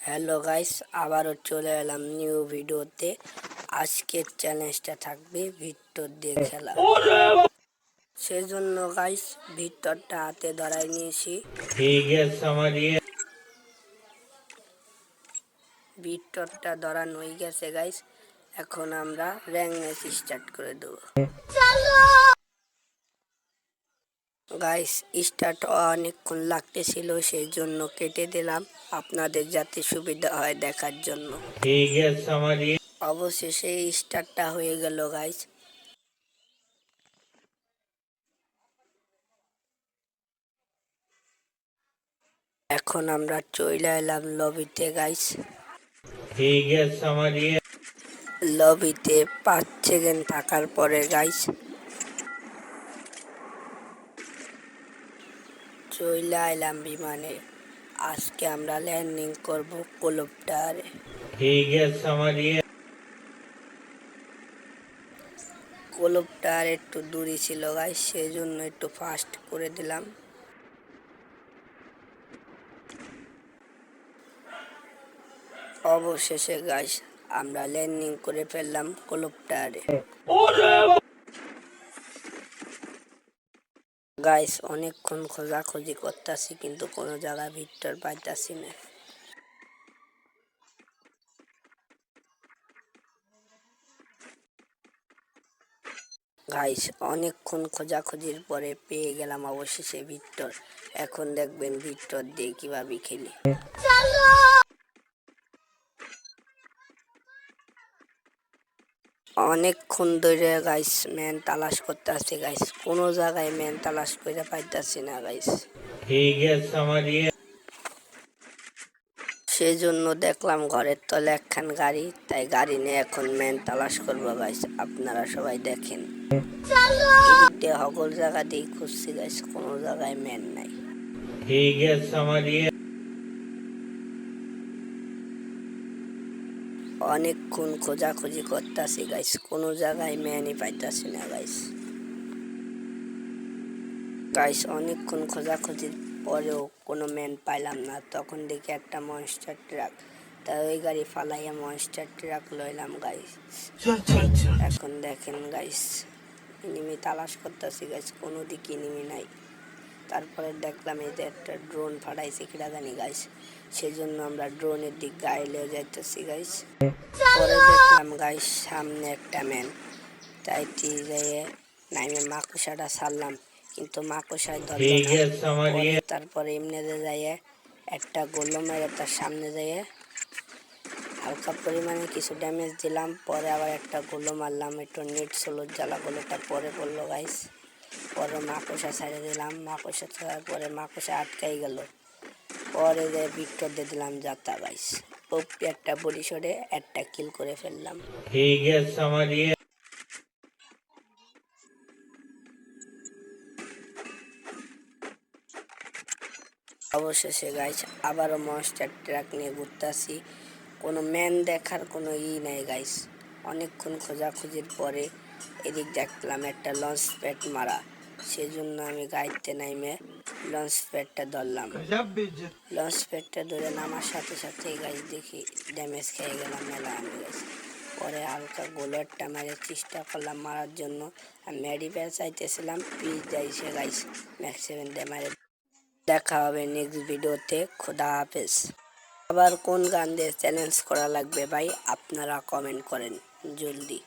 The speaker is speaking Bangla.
হ্যালো গাইস, আবারও চলে এলাম নিউ ভিডিওতে। আজকের চ্যালেঞ্জটা থাকবে ভিক্টর দিয়ে খেলা। সেজন্য গাইস ভিক্টরটা হাতে ধরাই নিয়েছি। ভিক্টরটা ধরানো হয়ে গেছে গাইস। এখন আমরা র্যাঙ্ক ম্যাচ স্টার্ট করে দেবো। গাইস স্টার্ট অনেকক্ষণ লাগতেছিল, সেই জন্য কেটে দিলাম আপনাদের যাতে সুবিধা হয় দেখার জন্য। অবশেষে স্টার্টটা হয়ে গেল গাইস। এখন আমরা চলে এলাম লবিতে গাইস। লবিতে 5 সেকেন্ড থাকার পরে গাইস চলে এলাম বিমানে। আজকে আমরা ল্যান্ডিং করব ক্লব টাওয়ারে। ক্লব টাওয়ার একটু দূরে ছিল গাইস, সেই জন্য একটু ফাস্ট করে দিলাম। অবশেষে গাইস আমরা ল্যান্ডিং করে ফেললাম ক্লব টাওয়ারে। গাইস অনেকক্ষণ খোঁজাখুঁজি করতেছি, কিন্তু কোনো জায়গায় ভিক্টর পাইতাছি না। গাইস অনেকক্ষণ খোঁজাখুঁজির পরে পেয়ে গেলাম অবশেষে ভিক্টর। এখন দেখবেন ভিক্টর দিয়ে কিভাবে খেলি। অনেকক্ষণ ধরে গাইস ম্যান তালাশ করতে আসছে গাইস, কোনো জায়গায় ম্যান তালাশ করে পাইতাছি না গাইস। সেই জন্য দেখলাম ঘরের তলে একখান গাড়ি, তাই গাড়ি নিয়ে এখন ম্যান তালাশ করবো গাইস। আপনারা সবাই দেখেন, সকল জায়গা দিয়ে খুঁজছি গাইস, কোনো জায়গায় ম্যান নাই। অনেকক্ষণ খোঁজাখুঁজি করতেছি গাইস, কোনো জায়গায় ম্যানই পাইতাছি না গাইস। গাইস অনেকক্ষণ খোঁজাখুঁজির পরেও কোনো ম্যান পাইলাম না। তখন দেখি একটা মনস্টার ট্রাক, তাই ওই গাড়ি ফালাইয়া মনস্টার ট্রাক লইলাম গাইস। এখন দেখেন গাইস এনিমি তালাশ করতেছি গাইস, কোনো দিকে এনিমি নাই। তারপরে দেখলাম এই যে একটা ড্রোন ফাটাইছে কিরা জানি গাইস, সেই জন্য আমরা ড্রোনের দিক গাইলে যাইতেছি গাইস। পরে দেখলাম গাইস সামনে একটা ম্যান, তাই যাইয়ে নাইমে মাকুসাটা ছাড়লাম, কিন্তু মাকুসায় ধরলো না। তারপরে এমনিতে যাইয়ে একটা গোল্লো মেরে তার সামনে যাইয়ে হালকা পরিমাণে কিছু ড্যামেজ দিলাম। পরে আবার একটা গোল্লো মারলাম, একটু নেট সোলোর জ্বালা গোলোটা পরে পড়লো গাইস। পরে মাকুসা ছেড়ে দিলাম, মাকুসা ছাড়ার পরে মাকুসা আটকাই গেল। পরে যে ভিক্টর দিয়ে দিলাম যাতা গাইস। পপ্পি একটা বডি শটে একটা কিল করে ফেললাম। অবশেষে গাইস আবারও মনস্টার ট্রাক নিয়ে ঘুরতেছি, কোনো ম্যান দেখার কোনো নাই গাইস। অনেকক্ষণ খোঁজাখুঁজির পরে এদিক দেখলাম একটা লঞ্চ প্যাড মারা, সেজন্য আমি গাইতে নাইমে লঞ্চ প্যাডটা ধরলাম। লঞ্চ প্যাডটা ধরে নামার সাথে সাথে গাইস দেখি ড্যামেজ খেয়ে গেলাম মেলা আমি গাইস। পরে হালকা গোলারটা মারার চেষ্টা করলাম মারার জন্য, আর মেডিপ্যাল চাইতেছিলাম, পিস যাইছে গাইস ম্যাক্স 7 দিয়ে মারে। দেখা হবে নেক্সট ভিডিওতে, খোদা হাফেজ। আবার কোন গান দিয়ে চ্যালেঞ্জ করা লাগবে ভাই আপনারা কমেন্ট করেন জলদি।